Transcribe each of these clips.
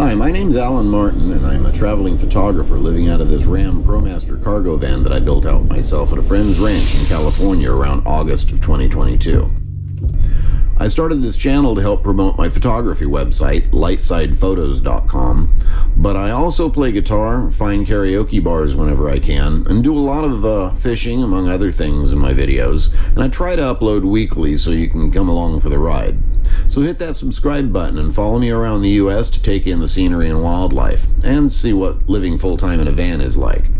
Hi, my name's Alan Martin, and I'm a traveling photographer living out of this Ram ProMaster cargo van that I built out myself at a friend's ranch in California around August of 2022. I started this channel to help promote my photography website, lightsidephotos.com, but I also play guitar, find karaoke bars whenever I can, and do a lot of fishing, among other things, in my videos, and I try to upload weekly so you can come along for the ride. So hit that subscribe button and follow me around the US to take in the scenery and wildlife, and see what living full-time in a van is like.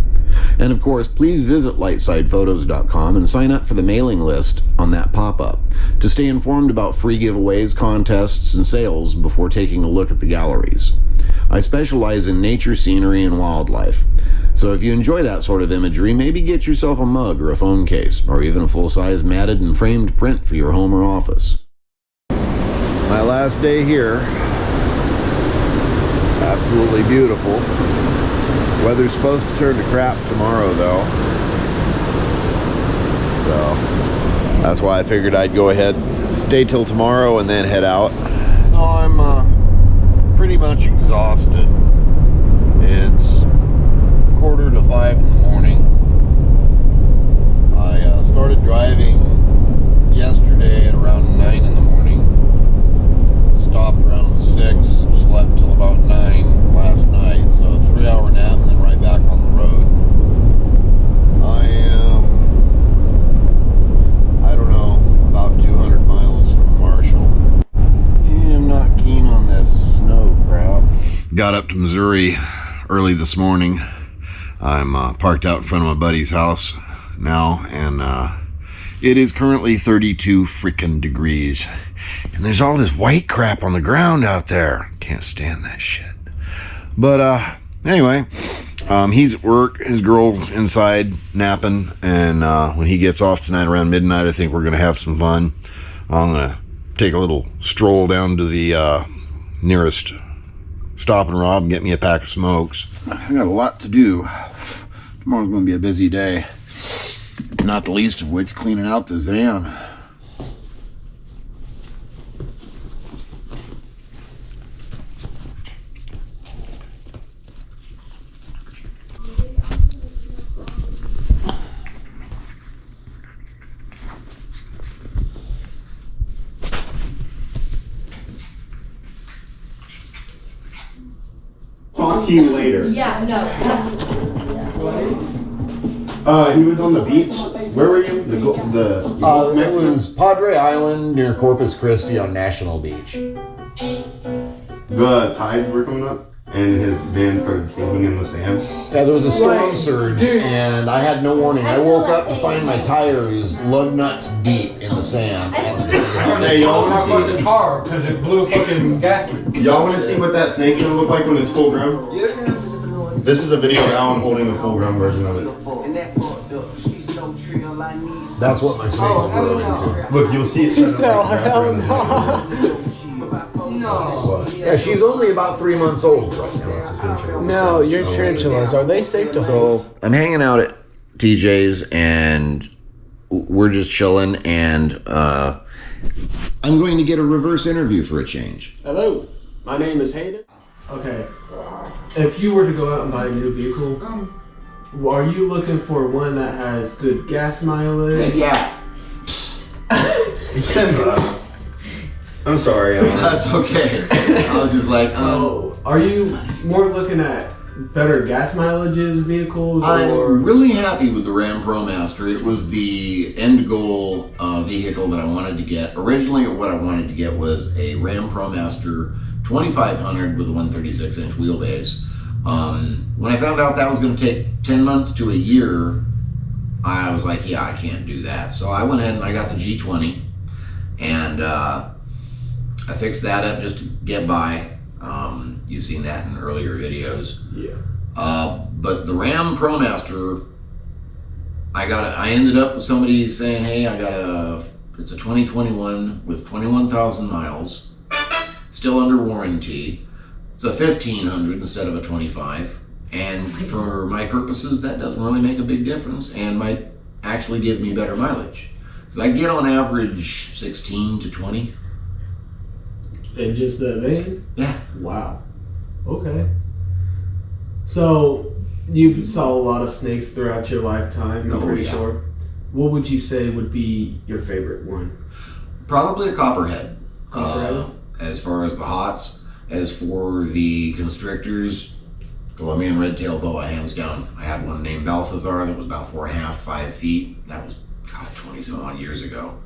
And of course, please visit lightsidephotos.com and sign up for the mailing list on that pop-up to stay informed about free giveaways, contests, and sales before taking a look at the galleries. I specialize in nature, scenery, and wildlife. So if you enjoy that sort of imagery, maybe get yourself a mug or a phone case, or even a full-size matted and framed print for your home or office. My last day here. Absolutely beautiful. Weather's supposed to turn to crap tomorrow, though. So that's why I figured I'd go ahead, stay till tomorrow, and then head out. So I'm pretty much exhausted. It's 4:45 in the morning. I started driving yesterday at around 9 in the morning. Stopped around 6, slept till about 9 last night, so a 3-hour nap and then right back on the road. I don't know, about 200 miles from Marshall. I'm not keen on this snow crap. Got up to Missouri early this morning. I'm parked out in front of my buddy's house now, and it is currently 32 freaking degrees. And there's all this white crap on the ground out there. Can't stand that shit. But anyway, he's at work. His girl's inside napping. And when he gets off tonight around midnight, I think we're going to have some fun. I'm going to take a little stroll down to the nearest Stop and Rob and get me a pack of smokes. I got a lot to do. Tomorrow's going to be a busy day. Not the least of which cleaning out this van. Talk to you later. Yeah, no. He was on the beach. Where were you? It was Padre Island near Corpus Christi on National Beach. The tides were coming up, and his van started sinking in the sand. Yeah, there was a storm surge, and I had no warning. I woke up to find my tires lug nuts deep in the sand. Hey, y'all want to see the car because it blew fucking gasket. Y'all want to see what that snake's gonna look like when it's full grown? Yeah. This is a video of Alan holding the full grown version of it. That's what my snake will grow into. Look, you'll see it. No. Yeah, she's only about 3 months old right now. No, your tarantulas, are they safe to hold? So I'm hanging out at TJ's and we're just chilling, and I'm going to get a reverse interview for a change. Hello, my name is Hayden. Okay, if you were to go out and buy a new vehicle, are you looking for one that has good gas mileage? Yeah. I'm sorry, Alan. That's okay. I was just like, are you more looking at better gas mileages vehicles? I'm really happy with the Ram ProMaster. It was the end goal vehicle that I wanted to get. Originally, what I wanted to get was a Ram ProMaster 2500 with a 136-inch wheelbase. When I found out that was going to take 10 months to a year, I was like, yeah, I can't do that. So I went ahead and I got the G20, and I fixed that up just to get by. You've seen that in earlier videos. Yeah. But the Ram ProMaster, I ended up with somebody saying, hey, it's a 2021 with 21,000 miles, still under warranty. It's a 1500 instead of a 25. And for my purposes, that doesn't really make a big difference and might actually give me better mileage. Because I get on average 16 to 20. And just that van? Yeah. Wow. Okay. So you've saw a lot of snakes throughout your lifetime, I'm Oh, pretty yeah. sure. What would you say would be your favorite one? Probably a copperhead. Copperhead? As far as the hots, as for the constrictors, Colombian red-tailed boa, hands down. I had one named Balthazar that was about 4.5, 5 feet. That was, God, 20 some odd years ago.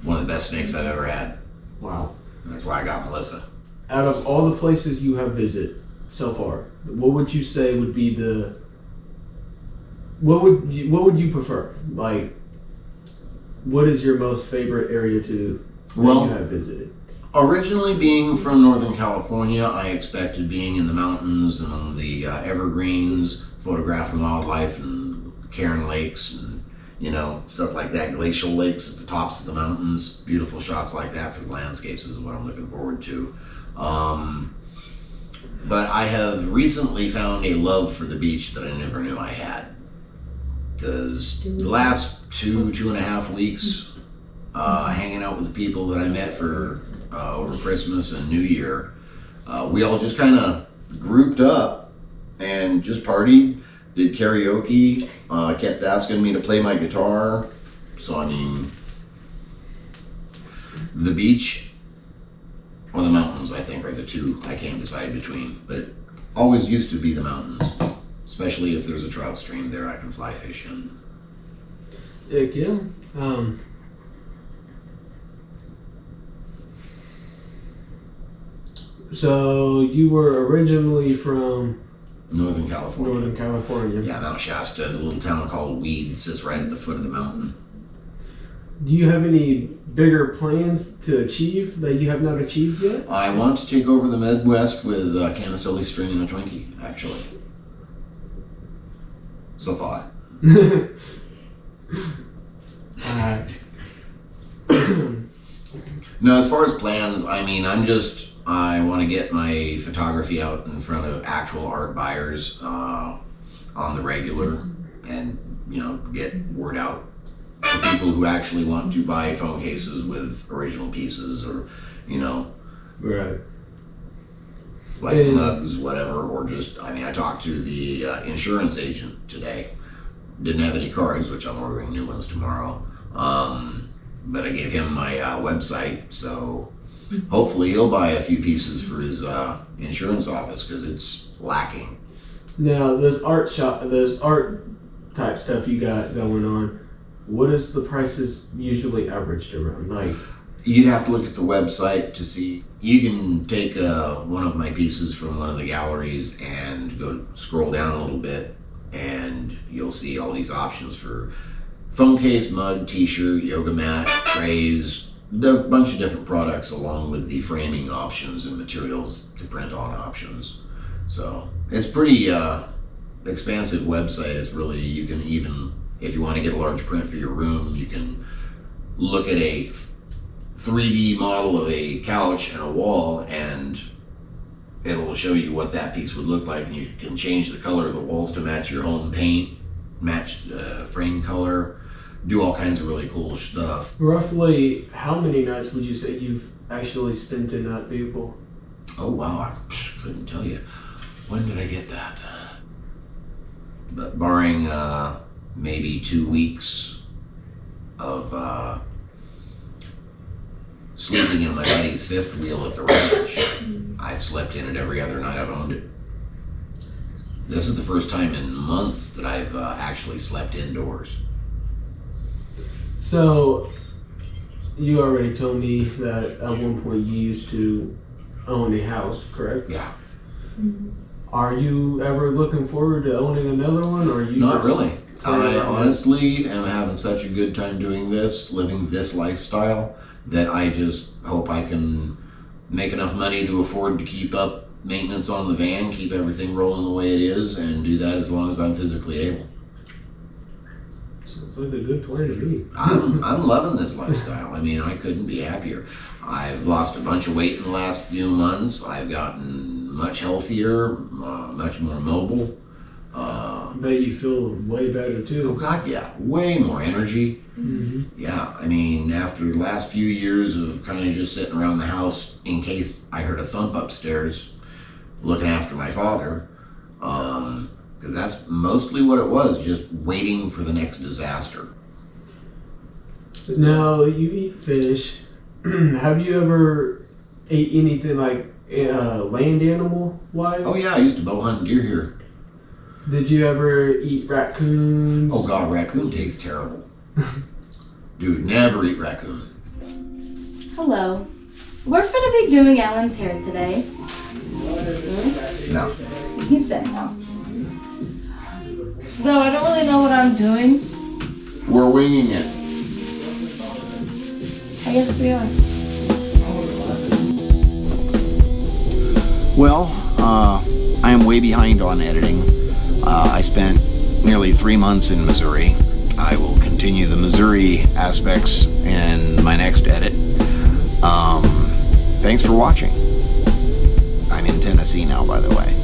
One of the best snakes I've ever had. Wow. And that's why I got Melissa. Out of all the places you have visited so far, what would you say would be the what would you prefer? Like, what is your most favorite area that you have visited? Originally being from Northern California, I expected being in the mountains and on the evergreens, photographing wildlife and cairn lakes and, you know, stuff like that, glacial lakes at the tops of the mountains. Beautiful shots like that for the landscapes is what I'm looking forward to. But I have recently found a love for the beach that I never knew I had. Because the last 2.5 weeks, hanging out with the people that I met for over Christmas and New Year, we all just kind of grouped up and just partied, did karaoke, kept asking me to play my guitar. So I mean, the beach or the mountains, I think, are the two I can't decide between. But it always used to be the mountains, especially if there's a trout stream there I can fly fish in. Heck yeah. So you were originally from Northern California. Northern California. Yeah, Mount Shasta, a little town called Weed, sits right at the foot of the mountain. Do you have any bigger plans to achieve that you have not achieved yet? I want to take over the Midwest with Canasilli string and a Twinkie, actually. It's a thought. Alright. No, as far as plans, I mean, I want to get my photography out in front of actual art buyers on the regular and, you know, get word out to people who actually want to buy phone cases with original pieces or, you know, Right. like And- mugs, whatever, or just, I mean, I talked to the insurance agent today. Didn't have any cards, which I'm ordering new ones tomorrow. But I gave him my website, so hopefully he'll buy a few pieces for his insurance office because it's lacking. Now, those art type stuff you got going on, what is the prices usually averaged around? Like, You'd have to look at the website to see. You can take one of my pieces from one of the galleries and go scroll down a little bit, and you'll see all these options for phone case, mug, t-shirt, yoga mat, trays, a bunch of different products along with the framing options and materials to print on options. So it's pretty expansive website. It's really, you can even, if you want to get a large print for your room, you can look at a 3D model of a couch and a wall, and it'll show you what that piece would look like, and you can change the color of the walls to match your home paint, match frame color, do all kinds of really cool stuff. roughly how many nights would you say you've actually spent in that vehicle? Oh wow, I couldn't tell you. When did I get that? But barring maybe 2 weeks of sleeping in my buddy's fifth wheel at the ranch, I've slept in it every other night I've owned it. This is the first time in months that I've actually slept indoors. So, you already told me that at one point you used to own a house, correct? Yeah. Are you ever looking forward to owning another one, or are you Not just really. playing I around with- honestly am having such a good time doing this, living this lifestyle, that I just hope I can make enough money to afford to keep up maintenance on the van, keep everything rolling the way it is, and do that as long as I'm physically able. Sounds like a good plan to me. I'm loving this lifestyle. I mean, I couldn't be happier. I've lost a bunch of weight in the last few months. I've gotten much healthier, much more mobile. I bet you feel way better Oh too. God, yeah, way more energy. Mm-hmm. Yeah, I mean, after the last few years of kind of just sitting around the house in case I heard a thump upstairs, looking after my father. Because that's mostly what it was, just waiting for the next disaster. Now, you eat fish. Have you ever ate anything like land animal wise? Oh yeah, I used to bow hunt deer here. Did you ever eat raccoons? Oh god, raccoon tastes terrible. Dude, never eat raccoon. Hello. We're gonna be doing Alan's hair today. No. He said no. So I don't really know what I'm doing. We're winging it. I guess we are. Well, I am way behind on editing. I spent nearly 3 months in Missouri. I will continue the Missouri aspects in my next edit. Thanks for watching. I'm in Tennessee now, by the way.